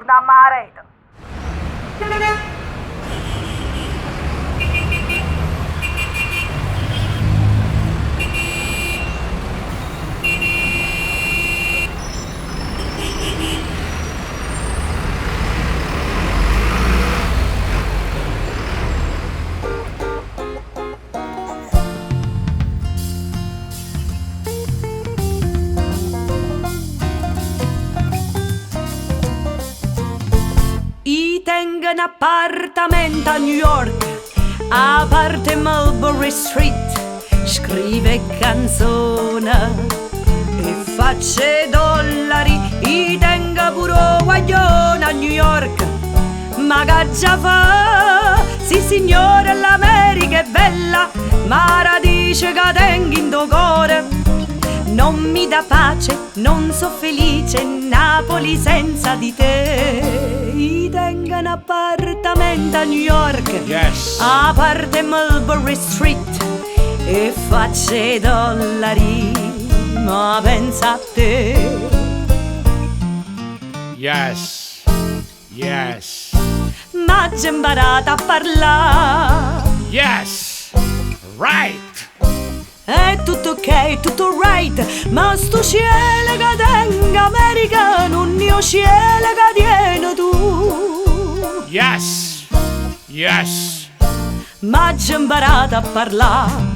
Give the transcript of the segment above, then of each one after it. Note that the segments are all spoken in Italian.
torna a Mareta. Tengo un appartamento a New York, a parte Mulberry Street, scrive canzoni e faccio dollari. I tengo pure un guaglione a New York, ma che già fa? Sì signore, l'America è bella, ma radice che tengo in tuo cuore. Non mi dà pace, non so felice, Napoli senza di te. I tengo un appartamento a New York, Yes. a parte Mulberry Street, e faccio i dollari, ma pensa a te. Yes. Yes. Ma c'è imparato a parlare. Yes. Right. È tutto ok, tutto right, ma sto cielo che tengo americano, un mio cielo che tieni tu. Yes. Yes. Ma c'è imparato a parlare.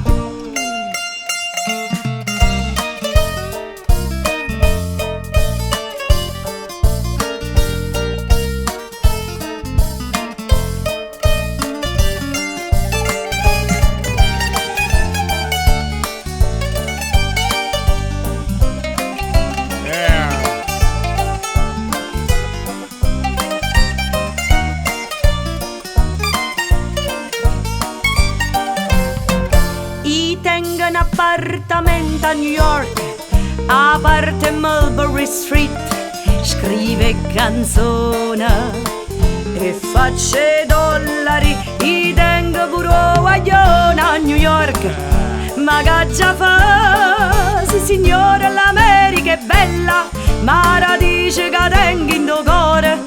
Tengo un appartamento a New York, a parte Mulberry Street, scrive canzoni e faccio dollari. I tengo pure un guaglione a New York, ma che già fa? Sì signore, l'America è bella, ma radice che tengo in tuo cuore.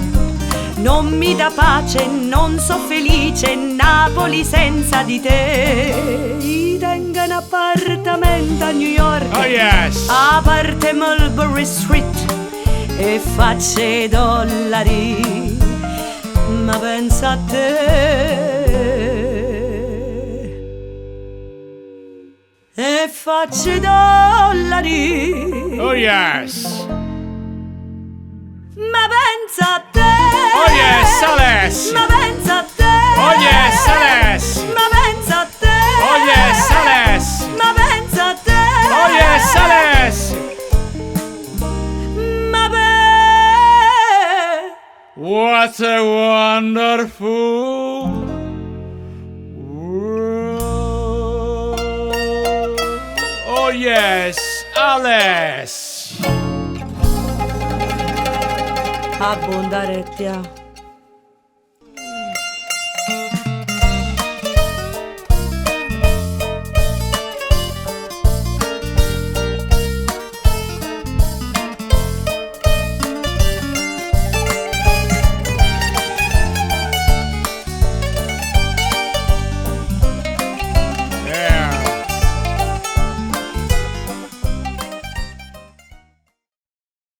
Non mi dà pace, non so felice, Napoli senza di te. I tengo un appartamento a New York, Oh yes. a parte Mulberry Street, e faccio i dollari, ma pensa a te. E faccio i dollari, Oh yes. ma pensa a te. Oh yes, Alessi. Ma pensa a te. Oh yes, Alessi. Ma pensa a te. Oh yes, Alessi. Ma pensa a te. Oh yes, Alessi. Ma What a wonderful world. Oh yes, Alessi. Abbondarettia.